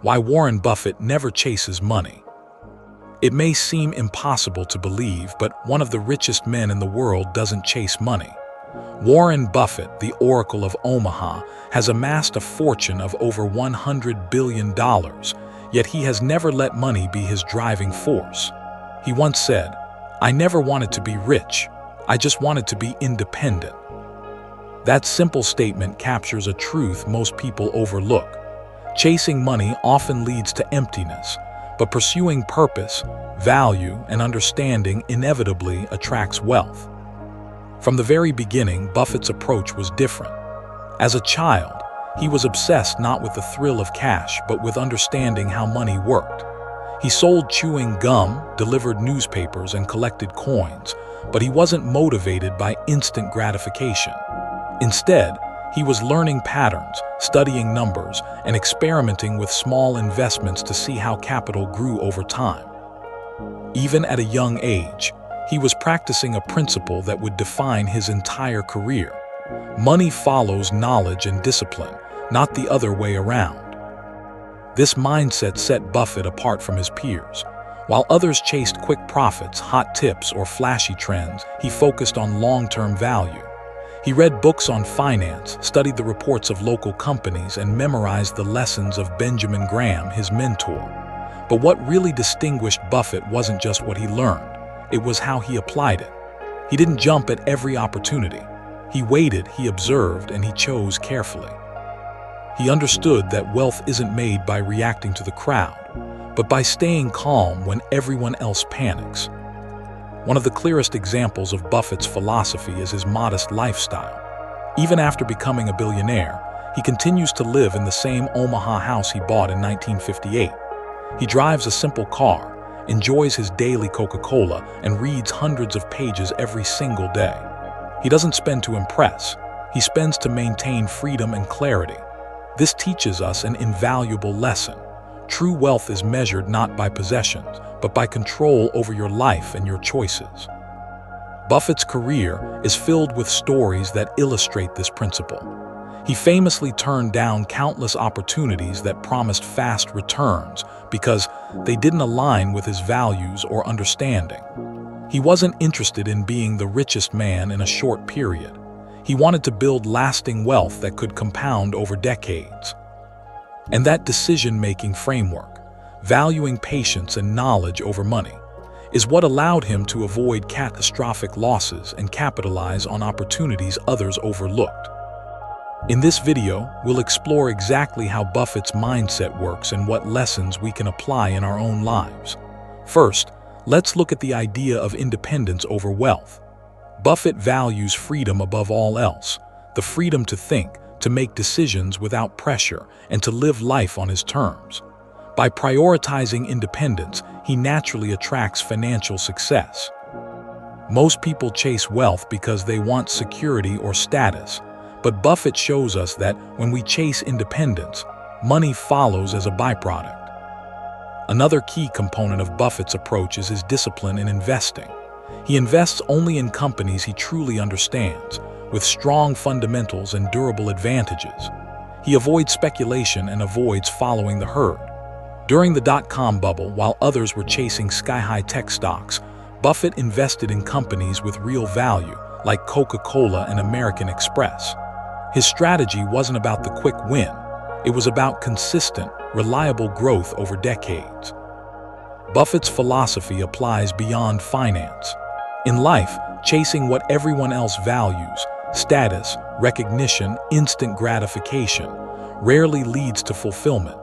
Why Warren Buffett never chases money. It may seem impossible to believe, but one of the richest men in the world doesn't chase money. Warren Buffett, the Oracle of Omaha, has amassed a fortune of over $100 billion, yet he has never let money be his driving force. He once said, "I never wanted to be rich, I just wanted to be independent." That simple statement captures a truth most people overlook. Chasing money often leads to emptiness, but pursuing purpose, value, and understanding inevitably attracts wealth. From the very beginning, Buffett's approach was different. As a child, he was obsessed not with the thrill of cash, but with understanding how money worked. He sold chewing gum, delivered newspapers, and collected coins, but he wasn't motivated by instant gratification. Instead, he was learning patterns, studying numbers, and experimenting with small investments to see how capital grew over time. Even at a young age, he was practicing a principle that would define his entire career. Money follows knowledge and discipline, not the other way around. This mindset set Buffett apart from his peers. While others chased quick profits, hot tips, or flashy trends, he focused on long-term value. He read books on finance, studied the reports of local companies, and memorized the lessons of Benjamin Graham, his mentor. But what really distinguished Buffett wasn't just what he learned, it was how he applied it. He didn't jump at every opportunity. He waited, he observed, and he chose carefully. He understood that wealth isn't made by reacting to the crowd, but by staying calm when everyone else panics. One of the clearest examples of Buffett's philosophy is his modest lifestyle. Even after becoming a billionaire, he continues to live in the same Omaha house he bought in 1958. He drives a simple car, enjoys his daily Coca-Cola, and reads hundreds of pages every single day. He doesn't spend to impress, he spends to maintain freedom and clarity. This teaches us an invaluable lesson. True wealth is measured not by possessions, but by control over your life and your choices. Buffett's career is filled with stories that illustrate this principle. He famously turned down countless opportunities that promised fast returns because they didn't align with his values or understanding. He wasn't interested in being the richest man in a short period. He wanted to build lasting wealth that could compound over decades. And that decision-making framework, valuing patience and knowledge over money, is what allowed him to avoid catastrophic losses and capitalize on opportunities others overlooked. In this video, we'll explore exactly how Buffett's mindset works and what lessons we can apply in our own lives. First, let's look at the idea of independence over wealth. Buffett values freedom above all else, the freedom to think, to make decisions without pressure, and to live life on his terms. By prioritizing independence, he naturally attracts financial success. Most people chase wealth because they want security or status, but Buffett shows us that when we chase independence, money follows as a byproduct. Another key component of Buffett's approach is his discipline in investing. He invests only in companies he truly understands, with strong fundamentals and durable advantages. He avoids speculation and avoids following the herd. During the dot-com bubble, while others were chasing sky-high tech stocks, Buffett invested in companies with real value, like Coca-Cola and American Express. His strategy wasn't about the quick win. It was about consistent, reliable growth over decades. Buffett's philosophy applies beyond finance. In life, chasing what everyone else values, status, recognition, instant gratification, rarely leads to fulfillment.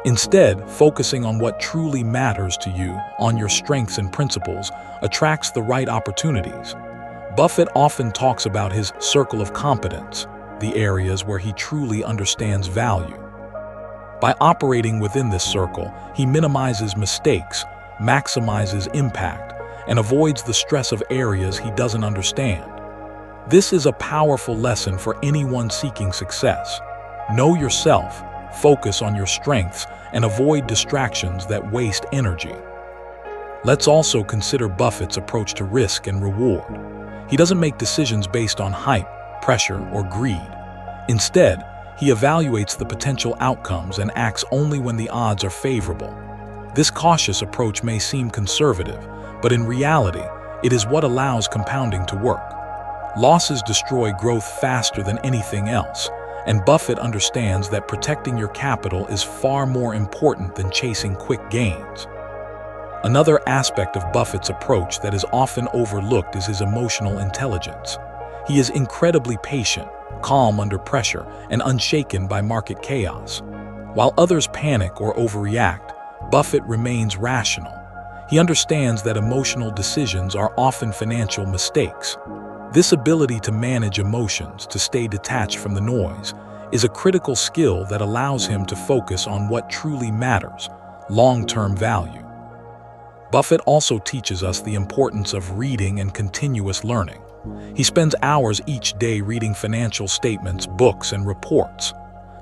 Instead, focusing on what truly matters to you, on your strengths and principles, attracts the right opportunities. Buffett often talks about his circle of competence, the areas where he truly understands value. By operating within this circle, he minimizes mistakes, maximizes impact, and avoids the stress of areas he doesn't understand. This is a powerful lesson for anyone seeking success. Know yourself, focus on your strengths, and avoid distractions that waste energy. Let's also consider Buffett's approach to risk and reward. He doesn't make decisions based on hype, pressure, or greed. Instead, He evaluates the potential outcomes and acts only when the odds are favorable. This cautious approach may seem conservative, but in reality, it is what allows compounding to work. Losses destroy growth faster than anything else, and Buffett understands that protecting your capital is far more important than chasing quick gains. Another aspect of Buffett's approach that is often overlooked is his emotional intelligence. He is incredibly patient, calm under pressure, and unshaken by market chaos. While others panic or overreact, Buffett remains rational. He understands that emotional decisions are often financial mistakes. This ability to manage emotions, to stay detached from the noise, is a critical skill that allows him to focus on what truly matters: long-term value. Buffett also teaches us the importance of reading and continuous learning. He spends hours each day reading financial statements, books, and reports.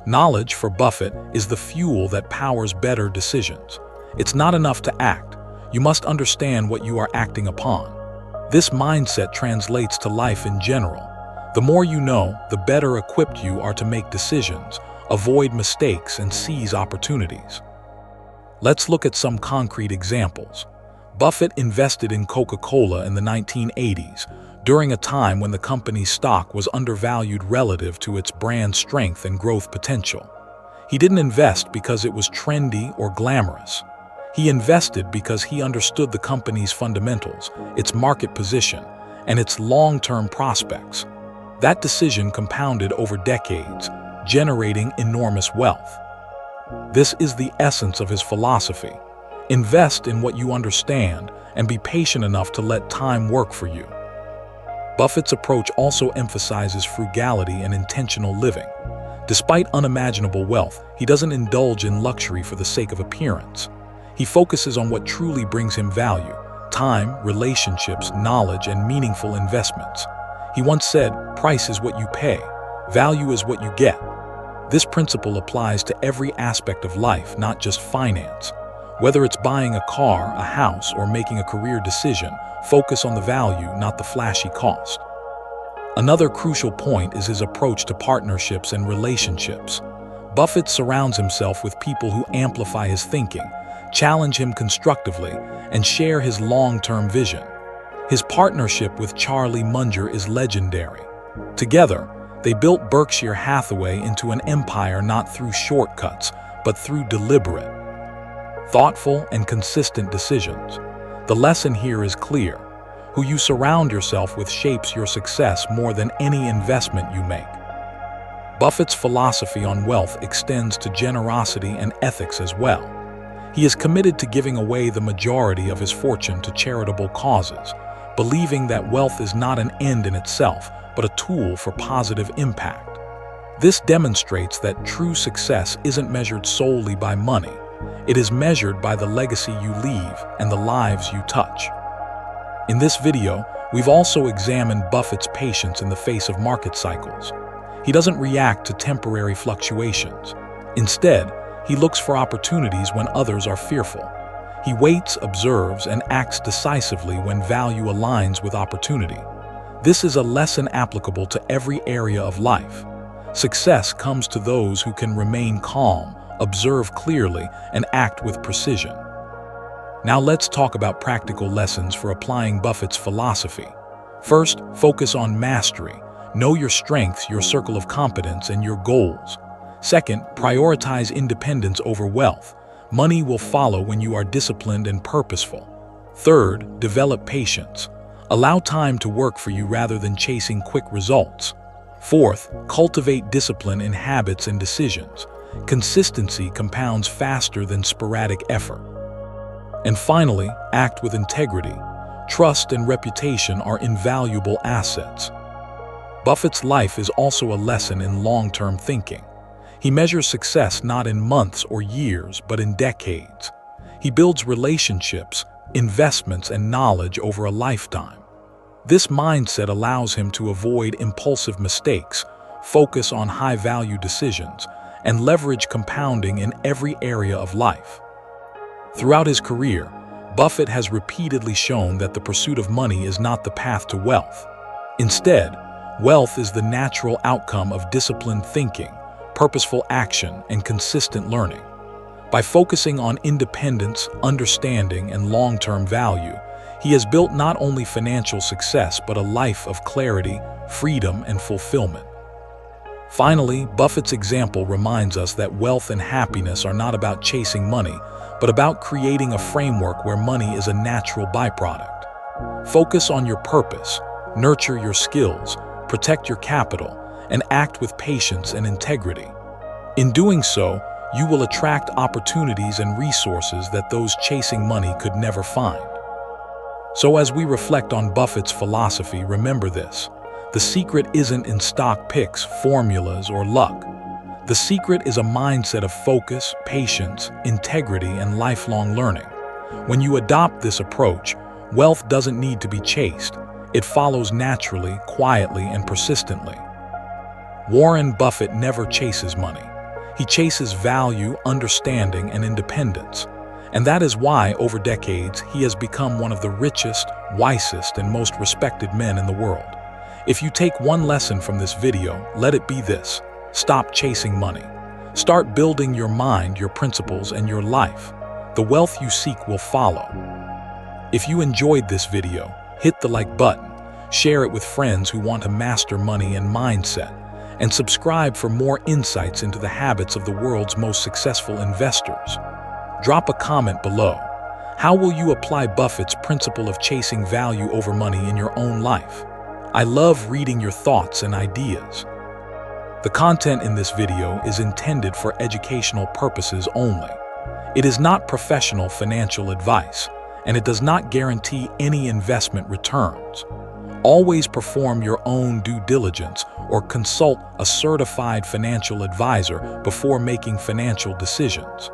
Knowledge, for Buffett, is the fuel that powers better decisions. It's not enough to act. You must understand what you are acting upon. This mindset translates to life in general. The more you know, the better equipped you are to make decisions, avoid mistakes, and seize opportunities. Let's look at some concrete examples. Buffett invested in Coca-Cola in the 1980s, during a time when the company's stock was undervalued relative to its brand strength and growth potential. He didn't invest because it was trendy or glamorous. He invested because he understood the company's fundamentals, its market position, and its long-term prospects. That decision compounded over decades, generating enormous wealth. This is the essence of his philosophy. Invest in what you understand and be patient enough to let time work for you. Buffett's approach also emphasizes frugality and intentional living. Despite unimaginable wealth, he doesn't indulge in luxury for the sake of appearance. He focuses on what truly brings him value: time, relationships, knowledge, and meaningful investments. He once said, "Price is what you pay, value is what you get." This principle applies to every aspect of life, not just finance. Whether it's buying a car, a house, or making a career decision, focus on the value, not the flashy cost. Another crucial point is his approach to partnerships and relationships. Buffett surrounds himself with people who amplify his thinking, challenge him constructively, and share his long-term vision. His partnership with Charlie Munger is legendary. Together, they built Berkshire Hathaway into an empire not through shortcuts, but through deliberate, thoughtful, and consistent decisions. The lesson here is clear. Who you surround yourself with shapes your success more than any investment you make. Buffett's philosophy on wealth extends to generosity and ethics as well. He is committed to giving away the majority of his fortune to charitable causes, believing that wealth is not an end in itself, but a tool for positive impact. This demonstrates that true success isn't measured solely by money. It is measured by the legacy you leave and the lives you touch. In this video, we've also examined Buffett's patience in the face of market cycles. He doesn't react to temporary fluctuations. Instead, he looks for opportunities when others are fearful. He waits, observes, and acts decisively when value aligns with opportunity. This is a lesson applicable to every area of life. Success comes to those who can remain calm, observe clearly, and act with precision. Now let's talk about practical lessons for applying Buffett's philosophy. First, focus on mastery. Know your strengths, your circle of competence, and your goals. Second, prioritize independence over wealth. Money will follow when you are disciplined and purposeful. Third, develop patience. Allow time to work for you rather than chasing quick results. Fourth, cultivate discipline in habits and decisions. Consistency compounds faster than sporadic effort. And finally, act with integrity. Trust and reputation are invaluable assets. Buffett's life is also a lesson in long-term thinking. He measures success not in months or years, but in decades. He builds relationships, investments, and knowledge over a lifetime. This mindset allows him to avoid impulsive mistakes, focus on high-value decisions, and leverage compounding in every area of life. Throughout his career, Buffett has repeatedly shown that the pursuit of money is not the path to wealth. Instead, wealth is the natural outcome of disciplined thinking, purposeful action, and consistent learning. By focusing on independence, understanding, and long-term value, he has built not only financial success but a life of clarity, freedom, and fulfillment. Finally, Buffett's example reminds us that wealth and happiness are not about chasing money, but about creating a framework where money is a natural byproduct. Focus on your purpose, nurture your skills, protect your capital, and act with patience and integrity. In doing so, you will attract opportunities and resources that those chasing money could never find. So as we reflect on Buffett's philosophy, remember this: the secret isn't in stock picks, formulas, or luck. The secret is a mindset of focus, patience, integrity, and lifelong learning. When you adopt this approach, wealth doesn't need to be chased. It follows naturally, quietly, and persistently. Warren Buffett never chases money. He chases value, understanding, and independence. And that is why, over decades, he has become one of the richest, wisest, and most respected men in the world. If you take one lesson from this video, let it be this: stop chasing money. Start building your mind, your principles, and your life. The wealth you seek will follow. If you enjoyed this video, hit the like button, share it with friends who want to master money and mindset, and subscribe for more insights into the habits of the world's most successful investors. Drop a comment below. How will you apply Buffett's principle of chasing value over money in your own life? I love reading your thoughts and ideas. The content in this video is intended for educational purposes only. It is not professional financial advice, and it does not guarantee any investment returns. Always perform your own due diligence or consult a certified financial advisor before making financial decisions.